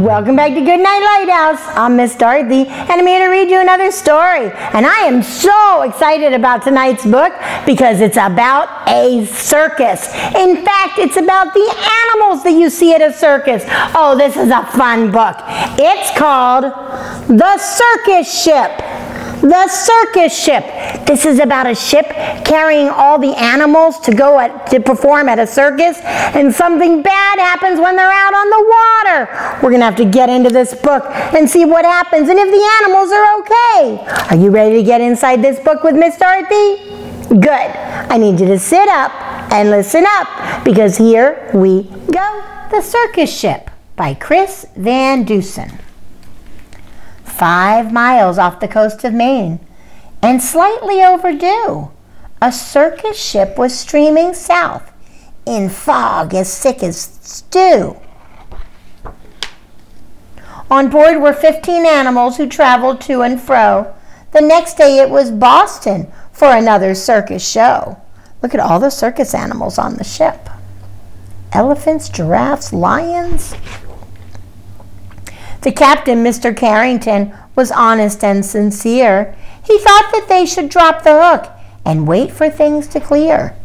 Welcome back to Goodnight, Lighthouse. I'm Miss Dorothy, and I'm here to read you another story. And I am so excited about tonight's book because it's about a circus. In fact, it's about the animals that you see at a circus. Oh, this is a fun book. It's called The Circus Ship. The Circus Ship. This is about a ship carrying all the animals to perform at a circus, and something bad happens when they're out on the water. We're going to have to get into this book and see what happens and if the animals are okay. Are you ready to get inside this book with Miss Dorothy? Good. I need you to sit up and listen up because here we go. The Circus Ship by Chris Van Dusen. 5 miles off the coast of Maine, and slightly overdue, a circus ship was streaming south in fog as thick as stew. On board were 15 animals who traveled to and fro. The next day it was Boston for another circus show. Look at all the circus animals on the ship. Elephants, giraffes, lions. The captain, Mr. Carrington, was honest and sincere. He thought that they should drop the hook and wait for things to clear.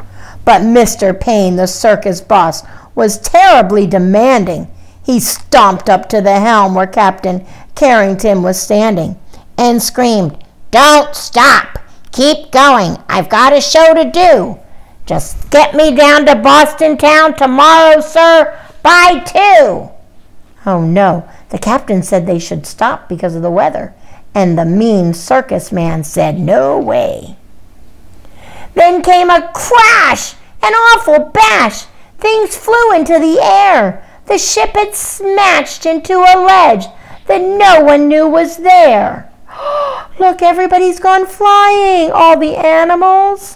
But Mr. Payne, the circus boss, was terribly demanding. He stomped up to the helm where Captain Carrington was standing and screamed, "Don't stop! Keep going! I've got a show to do! Just get me down to Boston town tomorrow, sir, by 2. Oh no, the captain said they should stop because of the weather, and the mean circus man said no way. Then came a crash, an awful bash. Things flew into the air. The ship had smashed into a ledge that no one knew was there. Look, everybody's gone flying, all the animals.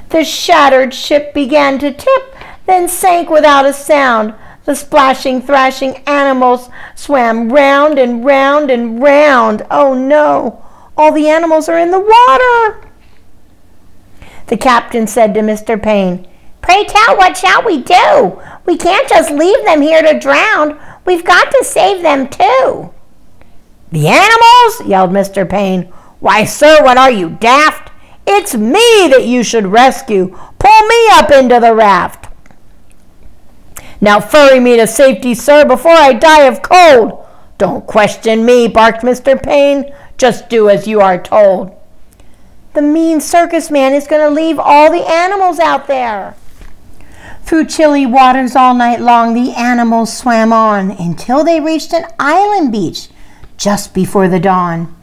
The shattered ship began to tip, then sank without a sound. The splashing, thrashing animals swam round and round and round. Oh no, all the animals are in the water. The captain said to Mr. Payne, "Pray tell, what shall we do? We can't just leave them here to drown. We've got to save them too." "The animals?" yelled Mr. Payne. "Why, sir, what are you, daft? It's me that you should rescue. Pull me up into the raft." "Now ferry me to safety, sir, before I die of cold." "Don't question me," barked Mr. Payne. "Just do as you are told." The mean circus man is going to leave all the animals out there. Through chilly waters all night long, the animals swam on until they reached an island beach just before the dawn.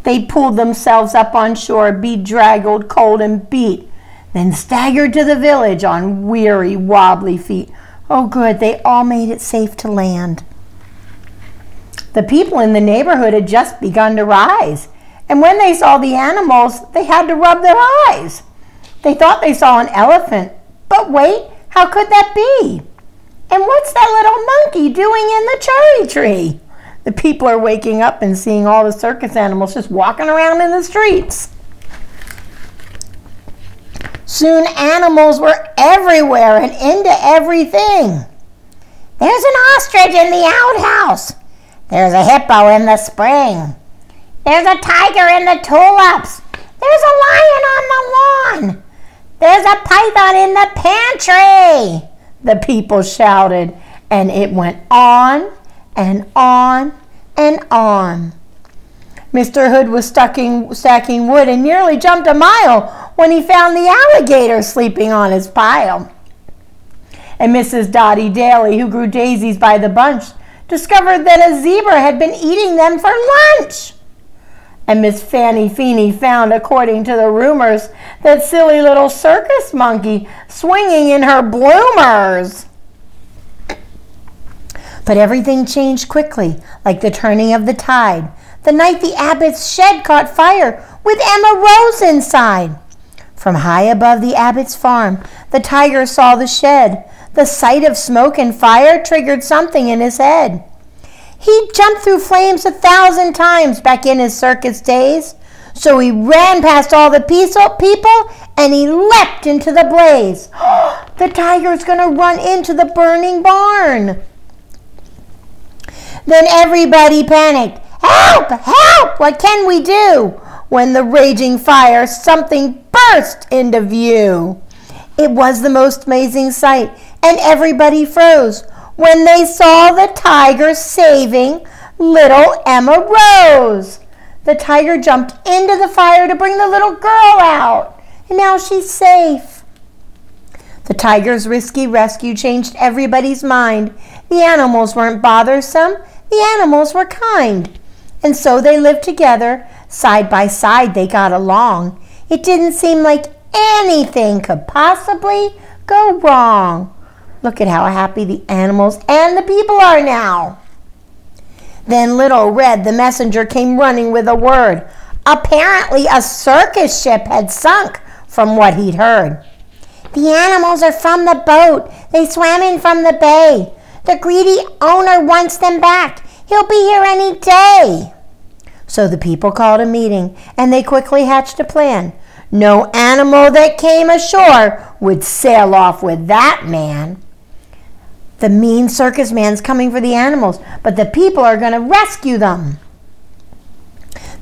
They pulled themselves up on shore, bedraggled, cold, and beat, then staggered to the village on weary, wobbly feet. Oh good, they all made it safe to land. The people in the neighborhood had just begun to rise, and when they saw the animals, they had to rub their eyes. They thought they saw an elephant, but wait, how could that be? And what's that little monkey doing in the cherry tree? The people are waking up and seeing all the circus animals just walking around in the streets. Soon animals were everywhere and into everything. There's an ostrich in the outhouse. There's a hippo in the spring. There's a tiger in the tulips. There's a lion on the lawn. There's a python in the pantry. The people shouted, and it went on and on and on. Mr. Hood was stacking wood and nearly jumped a mile when he found the alligator sleeping on his pile. And Mrs. Dottie Daly, who grew daisies by the bunch, discovered that a zebra had been eating them for lunch. And Miss Fanny Feeney found, according to the rumors, that silly little circus monkey swinging in her bloomers. But everything changed quickly, like the turning of the tide. The night the abbot's shed caught fire with Emma Rose inside. From high above the abbot's farm, the tiger saw the shed. The sight of smoke and fire triggered something in his head. He jumped through flames 1,000 times back in his circus days. So he ran past all the people and he leapt into the blaze. The tiger's going to run into the burning barn. Then everybody panicked. Help! Help! What can we do? When the raging fire, something burst into view. It was the most amazing sight, and everybody froze when they saw the tiger saving little Emma Rose. The tiger jumped into the fire to bring the little girl out, and now she's safe. The tiger's risky rescue changed everybody's mind. The animals weren't bothersome, the animals were kind. And so they lived together, side by side they got along. It didn't seem like anything could possibly go wrong. Look at how happy the animals and the people are now. Then Little Red, the messenger, came running with a word. Apparently a circus ship had sunk, from what he'd heard. The animals are from the boat. They swam in from the bay. The greedy owner wants them back. He'll be here any day. So the people called a meeting, and they quickly hatched a plan. No animal that came ashore would sail off with that man. The mean circus man's coming for the animals, but the people are going to rescue them.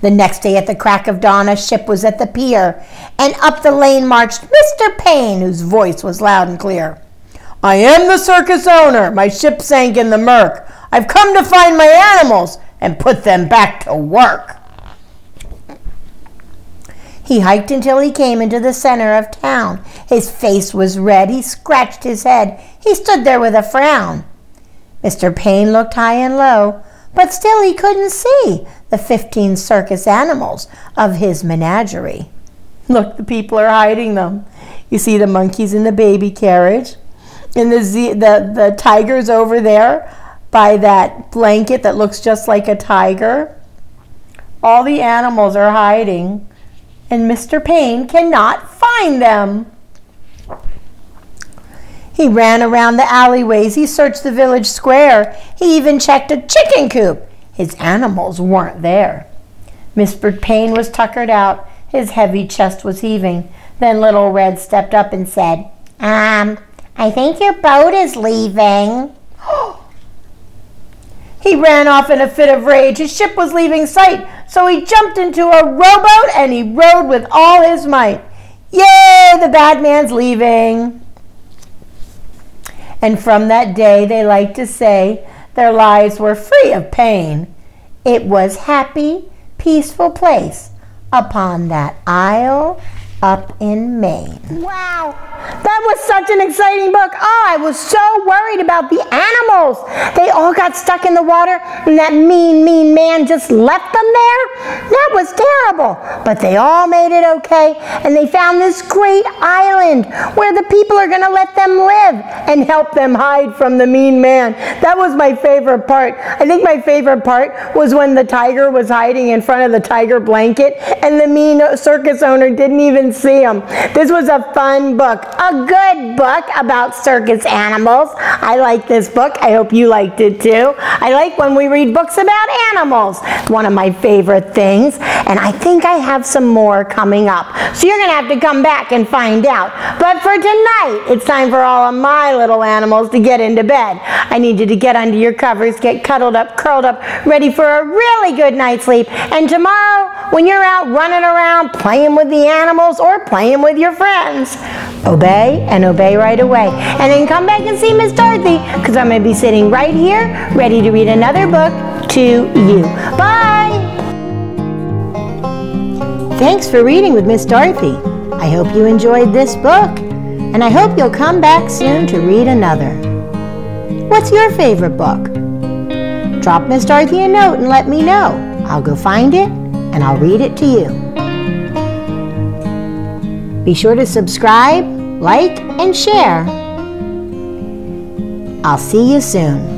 The next day at the crack of dawn, a ship was at the pier, and up the lane marched Mr. Payne, whose voice was loud and clear. I am the circus owner. My ship sank in the murk. I've come to find my animals and put them back to work. He hiked until he came into the center of town. His face was red. He scratched his head. He stood there with a frown. Mr. Payne looked high and low, but still he couldn't see the 15 circus animals of his menagerie. Look, the people are hiding them. You see the monkeys in the baby carriage, and the tigers over there by that blanket that looks just like a tiger. All the animals are hiding, and Mr. Payne cannot find them. He ran around the alleyways. He searched the village square. He even checked a chicken coop. His animals weren't there. Mr. Payne was tuckered out. His heavy chest was heaving. Then Little Red stepped up and said, I think your boat is leaving. He ran off in a fit of rage. His ship was leaving sight, so he jumped into a rowboat and he rowed with all his might. Yay, the bad man's leaving. And from that day, they like to say, their lives were free of pain. It was happy, peaceful place upon that isle up in Maine. Wow, that was such an exciting book. Oh, I was so worried about the animals. They all got stuck in the water, and that mean man just left them there. That was terrible. But they all made it okay, and they found this great island where the people are going to let them live and help them hide from the mean man. That was my favorite part. I think my favorite part was when the tiger was hiding in front of the tiger blanket, and the mean circus owner didn't even see him. This was a fun book, a good book about circus animals. I like this book. I hope you liked it too. I like when we read books about animals. It's one of my favorite things, and I think I have some more coming up. So you're going to have to come back and find out. But for tonight, it's time for all of my little animals to get into bed. I need you to get under your covers, get cuddled up, curled up, ready for a really good night's sleep. And tomorrow, when you're out running around playing with the animals or playing with your friends, obey and obey right away. And then come back and see Miss Dorothy, because I'm going to be sitting right here ready to read another book to you. Bye! Thanks for reading with Miss Dorothy. I hope you enjoyed this book, and I hope you'll come back soon to read another. What's your favorite book? Drop Miss Dorothy a note and let me know. I'll go find it, and I'll read it to you. Be sure to subscribe, like, and share. I'll see you soon.